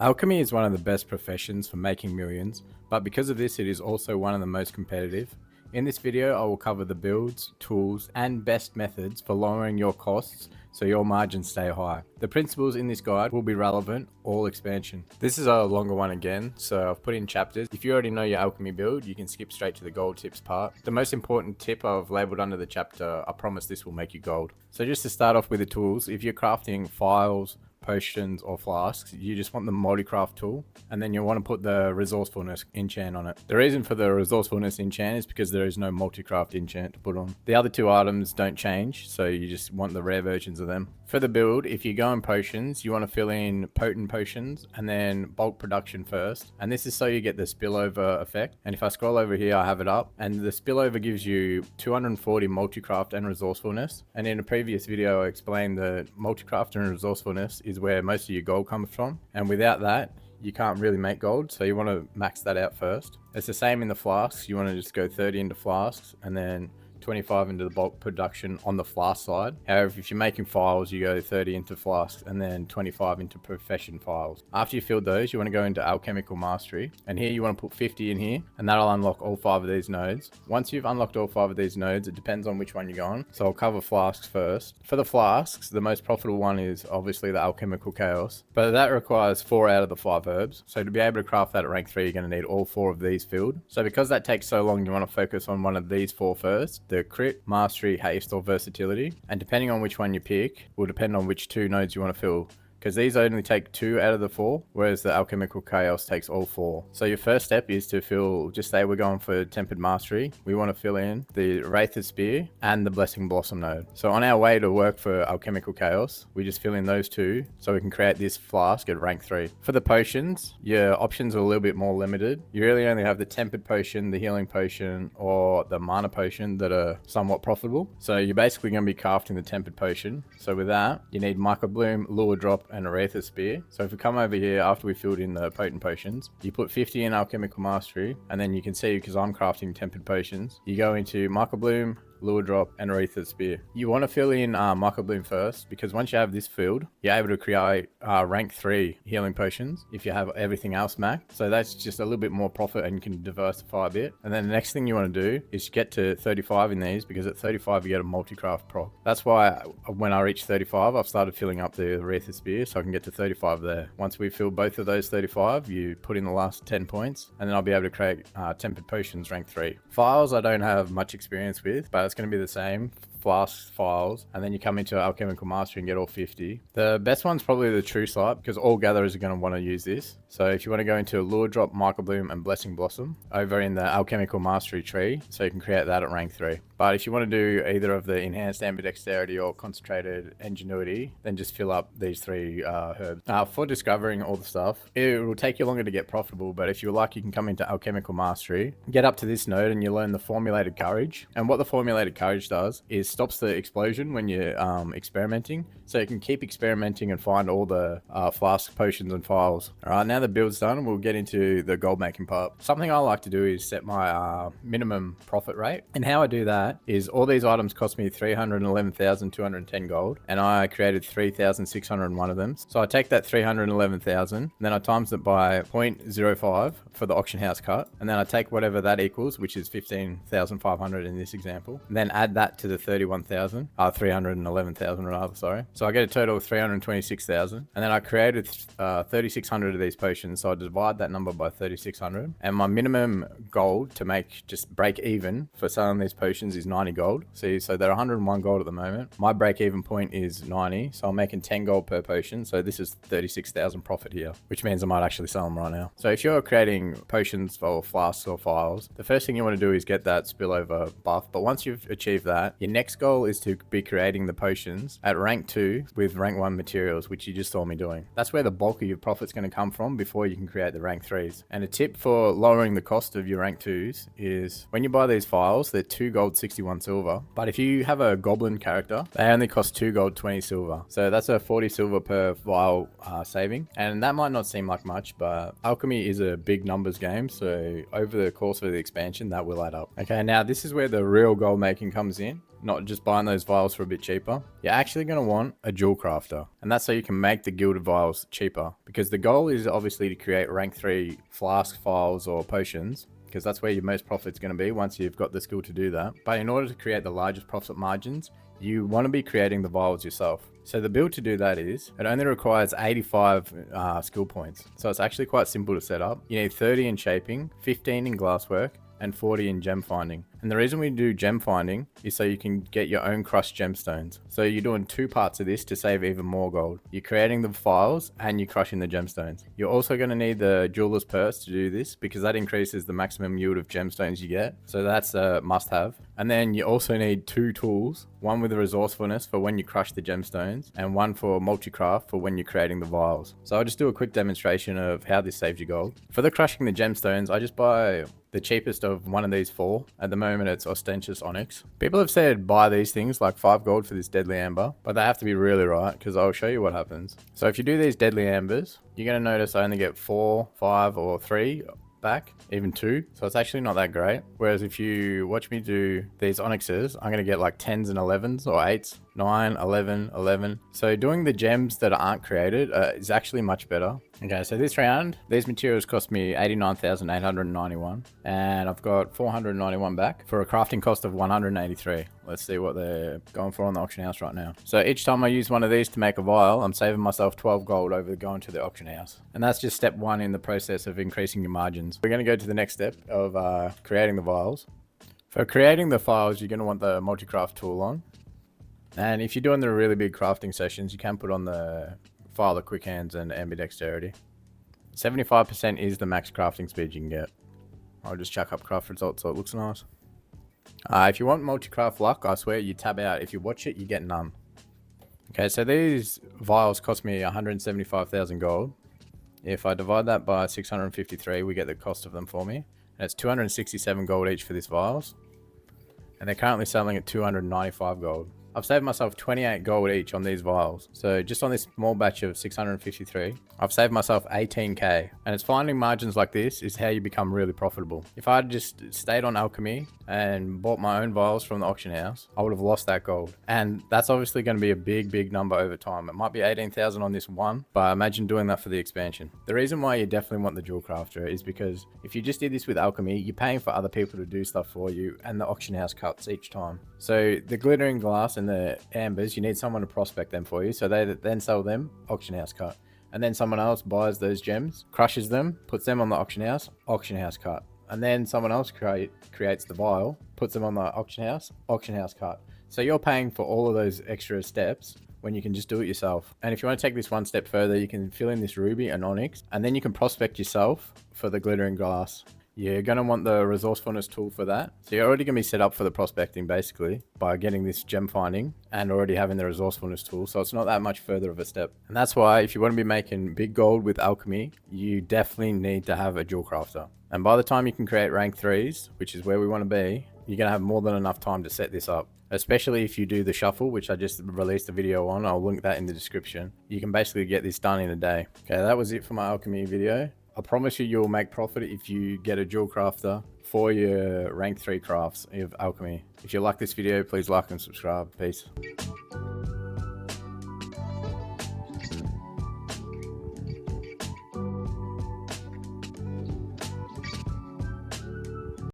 Alchemy is one of the best professions for making millions, but because of this it is also one of the most competitive. In this video I will cover the builds, tools, and best methods for lowering your costs so your margins stay high. The principles in this guide will be relevant all expansion. This is a longer one again, so I've put in chapters. If you already know your alchemy build, you can skip straight to the gold tips part. The most important tip I've labeled under the chapter, I promise this will make you gold. So just to start off with the tools, if you're crafting files, potions, or flasks, you just want the multi-craft tool, and then you want to put the resourcefulness enchant on it. The reason for the resourcefulness enchant is because there is no multi-craft enchant to put on. The other two items don't change, so you just want the rare versions of them. For the build, if you go in potions, you want to fill in potent potions and then bulk production first, and this is so you get the spillover effect. And if I scroll over here, I have it up, and the spillover gives you 240 multi-craft and resourcefulness. And in a previous video I explained that multi-craft and resourcefulness is where most of your gold comes from, and without that you can't really make gold, so you want to max that out first. It's the same in the flasks. You want to just go 30 into flasks and then 25 into the bulk production on the flask side. However, if you're making files, you go 30 into flasks and then 25 into profession files. After you filled those, you want to go into alchemical mastery, and here you want to put 50 in here, and that'll unlock all 5 of these nodes. Once you've unlocked all 5 of these nodes, it depends on which one you go on, so I'll cover flasks first. For the flasks, the most profitable one is obviously the alchemical chaos, but that requires 4 out of the 5 herbs. So to be able to craft that at rank 3, you're going to need all 4 of these filled. So because that takes so long, you want to focus on one of these 4 first: the crit, mastery, haste, or versatility. And depending on which one you pick will depend on which 2 nodes you want to fill, because these only take 2 out of the 4, whereas the alchemical chaos takes all 4. So your first step is to fill, just say we're going for tempered mastery, we want to fill in the wraith's spear and the blessing blossom node. So on our way to work for alchemical chaos, we just fill in those 2 so we can create this flask at rank 3. For the potions, your options are a little bit more limited. You really only have the tempered potion, the healing potion, or the mana potion that are somewhat profitable. So you're basically going to be crafting the tempered potion. So with that, you need microbloom, lure drop, and a wraith's spear. So if we come over here after we filled in the potent potions, you put 50 in alchemical mastery, and then you can see, because I'm crafting tempered potions, you go into microbloom, lure drop, and wraith's spear. You want to fill in microbloom first, because once you have this filled, you're able to create rank 3 healing potions if you have everything else maxed. So that's just a little bit more profit, and you can diversify a bit. And then the next thing you want to do is get to 35 in these, because at 35 you get a multi-craft proc. That's why when I reach 35, I've started filling up the wraith's spear so I can get to 35 there. Once we fill both of those 35, you put in the last 10 points, and then I'll be able to create tempered potions rank 3. Files I don't have much experience with, but it's going to be the same. Flasks, files, and then you come into alchemical mastery and get all 50. The best one's probably the true sight, because all gatherers are going to want to use this. So if you want to go into lure drop, microbloom, and blessing blossom over in the alchemical mastery tree, so you can create that at rank 3. But if you want to do either of the enhanced ambidexterity or concentrated ingenuity, then just fill up these 3 herbs. For discovering all the stuff, it will take you longer to get profitable, but if you like, you can come into alchemical mastery, get up to this node, and you learn the formulated courage. And what the formulated courage does is stops the explosion when you're experimenting, so you can keep experimenting and find all the flask, potions, and files. Alright, now the build's done, we'll get into the gold making part. Something I like to do is set my minimum profit rate, and how I do that is all these items cost me 311,210 gold, and I created 3,601 of them. So I take that 311,000, then I times it by 0.05 for the auction house cut, and then I take whatever that equals, which is 15,500 in this example, and then add that to the 311,000 rather, sorry. So I get a total of 326,000, and then I created 3,600 of these potions, so I divide that number by 3,600, and my minimum gold to make just break even for selling these potions is 90 gold. See, so they're 101 gold at the moment. My break even point is 90, so I'm making 10 gold per potion, so this is 36,000 profit here, which means I might actually sell them right now. So if you're creating potions for flasks or files, the first thing you want to do is get that spillover buff, but once you've achieved that, your next goal is to be creating the potions at rank 2 with rank 1 materials, which you just saw me doing. That's where the bulk of your profit's going to come from before you can create the rank 3s. And a tip for lowering the cost of your rank 2s is when you buy these files, they're 2 gold, 61 silver. But if you have a goblin character, they only cost 2 gold, 20 silver. So that's a 40 silver per vial saving. And that might not seem like much, but alchemy is a big numbers game. So over the course of the expansion, that will add up. Okay, now this is where the real gold making comes in. not just buying those vials for a bit cheaper, you're actually going to want a jewel crafter. And that's so you can make the gilded vials cheaper, because the goal is obviously to create rank 3 flask vials or potions, because that's where your most profit's going to be once you've got the skill to do that. But in order to create the largest profit margins, you want to be creating the vials yourself. So the build to do that is, it only requires 85 skill points. So it's actually quite simple to set up. You need 30 in shaping, 15 in glasswork, and 40 in gem finding. And the reason we do gem finding is so you can get your own crushed gemstones. So you're doing 2 parts of this to save even more gold. You're creating the files and you're crushing the gemstones. You're also going to need the jeweler's purse to do this, because that increases the maximum yield of gemstones you get. So that's a must have. And then you also need 2 tools, one with the resourcefulness for when you crush the gemstones, and one for multi-craft for when you're creating the vials. So I'll just do a quick demonstration of how this saves you gold. For the crushing the gemstones, I just buy the cheapest of one of these 4. At the moment it's ostentatious onyx. People have said buy these things like 5 gold for this deadly amber, but they have to be really right, because I'll show you what happens. So if you do these deadly ambers, you're going to notice I only get 4, 5 or 3 back, even 2, so it's actually not that great. Whereas if you watch me do these onyxes, I'm going to get like 10s and 11s or 8s, 9, 11, 11. So doing the gems that aren't created is actually much better. Okay, so this round, these materials cost me 89,891, and I've got 491 back for a crafting cost of 183. Let's see what they're going for on the auction house right now. So each time I use one of these to make a vial, I'm saving myself 12 gold over going to the auction house. And that's just step 1 in the process of increasing your margins. We're going to go to the next step of creating the vials. For creating the files, you're going to want the multi-craft tool on. And if you're doing the really big crafting sessions, you can put on the file of quick hands and ambidexterity. 75% is the max crafting speed you can get. I'll just chuck up craft results so it looks nice. If you want multi-craft luck, I swear you tab out. If you watch it, you get none. Okay, so these vials cost me 175,000 gold. If I divide that by 653, we get the cost of them for me. And it's 267 gold each for these vials. And they're currently selling at 295 gold. I've saved myself 28 gold each on these vials. So just on this small batch of 653, I've saved myself 18k. And it's finding margins like this is how you become really profitable. If I had just stayed on Alchemy and bought my own vials from the auction house, I would have lost that gold. And that's obviously going to be a big number over time. It might be 18,000 on this one, but imagine doing that for the expansion. The reason why you definitely want the jewel crafter is because if you just did this with Alchemy, you're paying for other people to do stuff for you, and the auction house cuts each time. So the glittering glass and the ambers, you need someone to prospect them for you, so they then sell them, auction house cut. And then someone else buys those gems, crushes them, puts them on the auction house cut. And then someone else creates the vial, puts them on the auction house cut. So you're paying for all of those extra steps when you can just do it yourself. And if you want to take this one step further, you can fill in this ruby and onyx, and then you can prospect yourself for the glittering glass. You're going to want the resourcefulness tool for that. So you're already going to be set up for the prospecting basically by getting this gem finding and already having the resourcefulness tool. So it's not that much further of a step. And that's why if you want to be making big gold with Alchemy, you definitely need to have a jewel crafter. And by the time you can create rank 3s, which is where we want to be, you're going to have more than enough time to set this up. Especially if you do the shuffle, which I just released a video on. I'll link that in the description. You can basically get this done in a day. Okay, that was it for my Alchemy video. I promise you'll make profit if you get a jewel crafter for your rank 3 crafts of Alchemy. If you like this video, please like and subscribe. Peace.